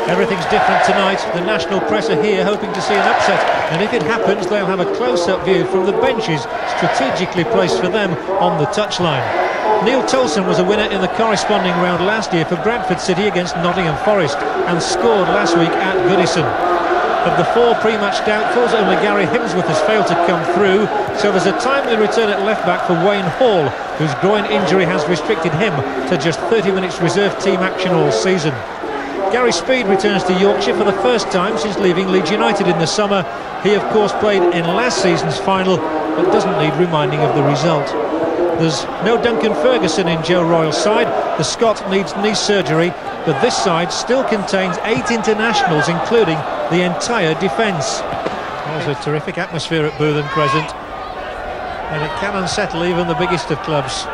Everything's different tonight. The national press are here hoping to see an upset, and if it happens they'll have a close-up view from the benches strategically placed for them on the touchline. Neil Tolson was a winner in the corresponding round last year for Bradford City against Nottingham Forest and scored last week at Goodison. Of the 4 pre-match doubtfuls, only Gary Himsworth has failed to come through, so there's a timely return at left-back for Wayne Hall, whose groin injury has restricted him to just 30 minutes reserve team action all season. Gary Speed returns to Yorkshire for the first time since leaving Leeds United in the summer. He of course played in last season's final, but doesn't need reminding of the result. There's no Duncan Ferguson in Joe Royle's side. The Scot needs knee surgery, but this side still contains 8 internationals, including the entire defence. There's a terrific atmosphere at Bootham Crescent, and it can unsettle even the biggest of clubs.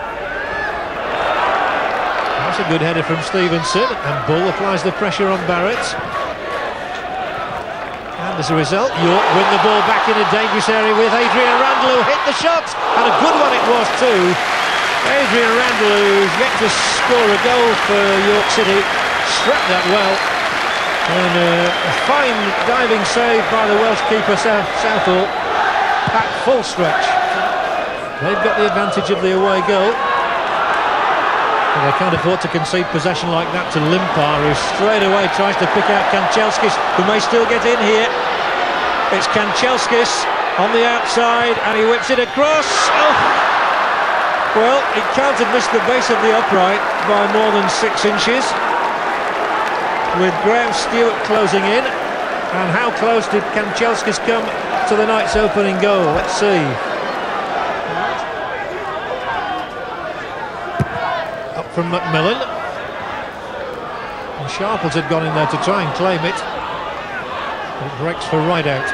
That's a good header from Stevenson, and Bull applies the pressure on Barrett. And as a result, York win the ball back in a dangerous area with Adrian Randall, who hit the shot, and a good one it was too. Adrian Randall, who's yet to score a goal for York City, struck that well. And a fine diving save by the Welsh keeper Southall at full stretch. They've got the advantage of the away goal. But they can't afford to concede possession like that to Limpar, who straight away tries to pick out Kanchelskis, who may still get in here. It's Kanchelskis on the outside, and he whips it across. Oh! Well, it can't have missed the base of the upright by more than 6 inches. With Graham Stewart closing in. And how close did Kanchelskis come to the night's opening goal? Let's see. Up from McMillan. And Sharples had gone in there to try and claim it. But it breaks for Rideout.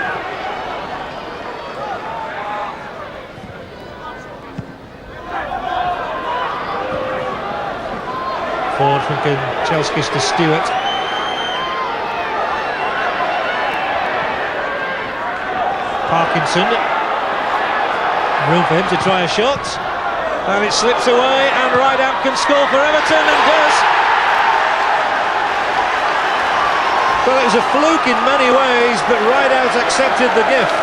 Forward from Kanchelskis to Stewart. Parkinson, room for him to try a shot, and it slips away, and Rideout can score for Everton, and does. Well, it was a fluke in many ways, but Rideout accepted the gift.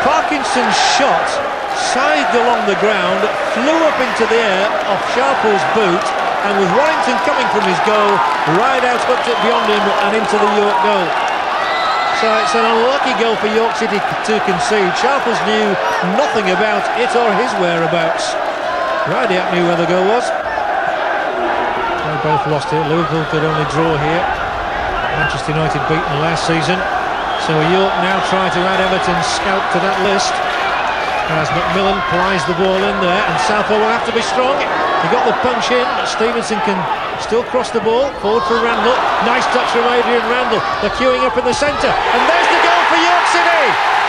Parkinson's shot scythed along the ground, flew up into the air off Sharple's boot, and with Warrington coming from his goal, Rideout hooked it beyond him and into the York goal. So it's an unlucky goal for York City to concede. Sharples knew nothing about it or his whereabouts. Rideout knew where the goal was. They both lost it. Liverpool could only draw here. Manchester United beaten last season. So York now try to add Everton's scalp to that list, as McMillan plies the ball in there, and Southall will have to be strong. He got the punch in. Stevenson can still cross the ball. Forward for Randall. Nice touch from Adrian Randall. They're queuing up in the centre, and there's the goal for York City.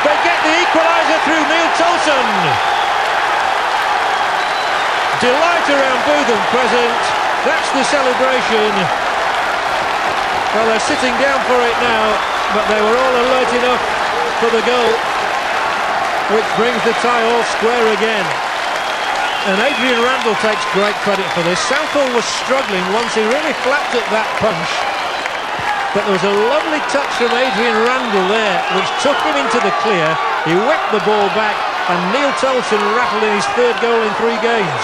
They get the equaliser through Neil Tolson. Delight around Bootham Crescent. That's the celebration. Well, they're sitting down for it now, but they were all alert enough for the goal, which brings the tie all square again. And Adrian Randall takes great credit for this. Southall was struggling once he really flapped at that punch, but there was a lovely touch from Adrian Randall there, which took him into the clear. He whipped the ball back, and Neil Tolson rattled in his 3rd goal in 3 games.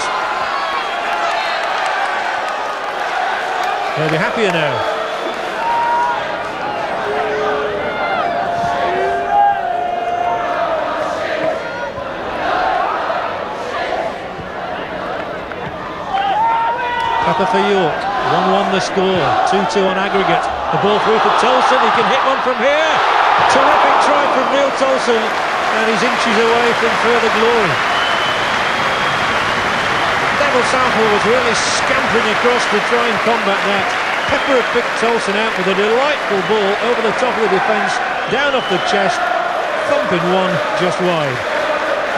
They'll be happier now. Pepper for York, 1-1 the score, 2-2 on aggregate. The ball through for Tolson, he can hit one from here. Terrific try from Neil Tolson, and he's inches away from further glory. Neville Southall was really scampering across to try and combat that. Pepper had picked Tolson out with a delightful ball over the top of the defence, down off the chest, thumping one just wide.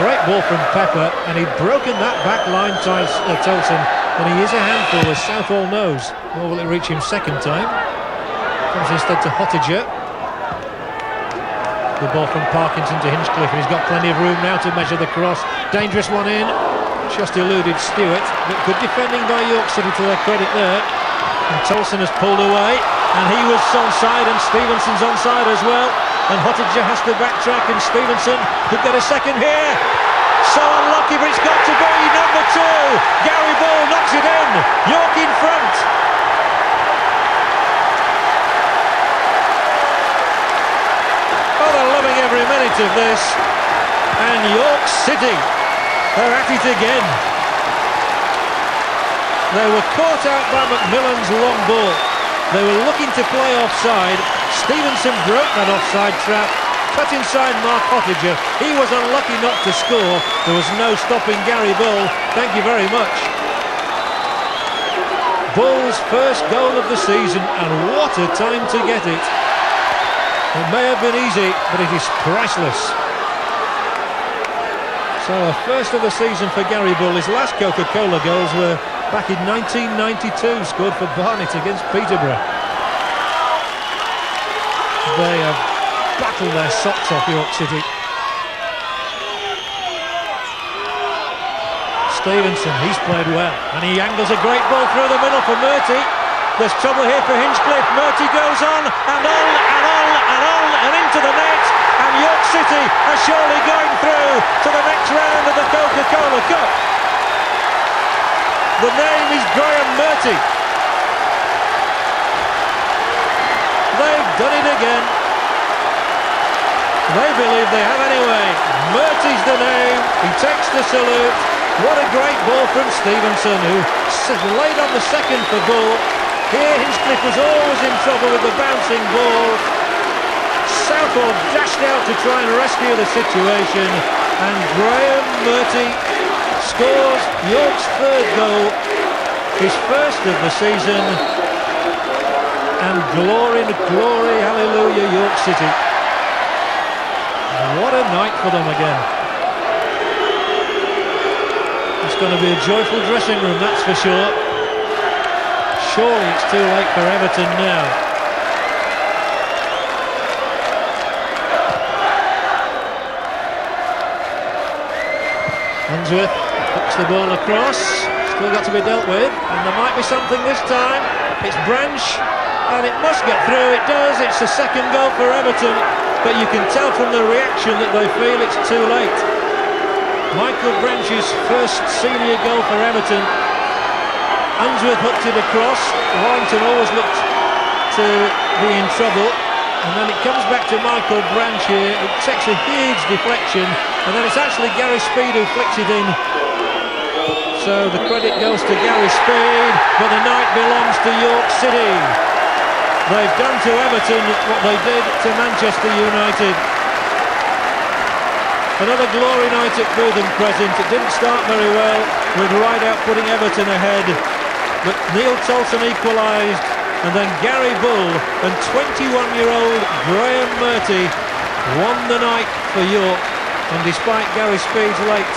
Great ball from Pepper, and he'd broken that back line, Tolson. And he is a handful, as Southall knows. Or will it reach him second time? Comes instead to Hottiger. The ball from Parkinson to Hinchcliffe, and he's got plenty of room now to measure the cross. Dangerous one in. Just eluded Stewart, but good defending by York City to their credit there. And Tolson has pulled away, and he was onside, and Stevenson's onside as well. And Hottinger has to backtrack, and Stevenson could get a second here. So unlucky, but it's got to be number 2. Gary Bull knocks it in. York in front. Oh, they're loving every minute of this. And York City are at it again. They were caught out by McMillan's long ball. They were looking to play offside. Stevenson broke that offside trap, cut inside Mark Hottinger. He was unlucky not to score. There was no stopping Gary Bull. Thank you very much. Bull's first goal of the season, and what a time to get it. It may have been easy, but it is priceless. So a first of the season for Gary Bull. His last Coca-Cola goals were back in 1992, scored for Barnet against Peterborough. They have battled their socks off York City. Stevenson, he's played well, and he angles a great ball through the middle for Murty. There's trouble here for Hinchcliffe. Murty goes on and on and on and on and into the net. And York City are surely going through to the next round of the Coca-Cola Cup. The name is Graham Murty. They've done it again. They believe they have anyway. Murty's the name. He takes the salute. What a great ball from Stevenson, who laid on the second for Bull. Here Hinchcliffe was always in trouble with the bouncing ball. Southall dashed out to try and rescue the situation, and Graham Murty scores York's third goal, his first of the season, and glory, glory, hallelujah, York City. What a night for them again. It's going to be a joyful dressing room, that's for sure. Surely it's too late for Everton now. Unsworth hooks the ball across, still got to be dealt with, and there might be something this time. It's Branch, and it must get through. It does. It's the second goal for Everton, but you can tell from the reaction that they feel it's too late. Michael Branch's first senior goal for Everton. Unsworth hooked it across. Warrington always looked to be in trouble, and then it comes back to Michael Branch here. It takes a huge deflection, and then it's actually Gary Speed who flicks it in. So the credit goes to Gary Speed, but the night belongs to York City. They've done to Everton what they did to Manchester United. Another glory night at Bootham Crescent. It didn't start very well, with Rideout putting Everton ahead, but Neil Tolson equalised, and then Gary Bull and 21-year-old Graham Murty won the night for York. And despite Gary Speed's late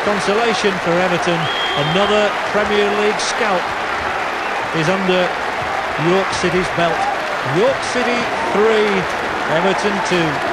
consolation for Everton, another Premier League scalp is under York City's belt. York City 3, Everton 2.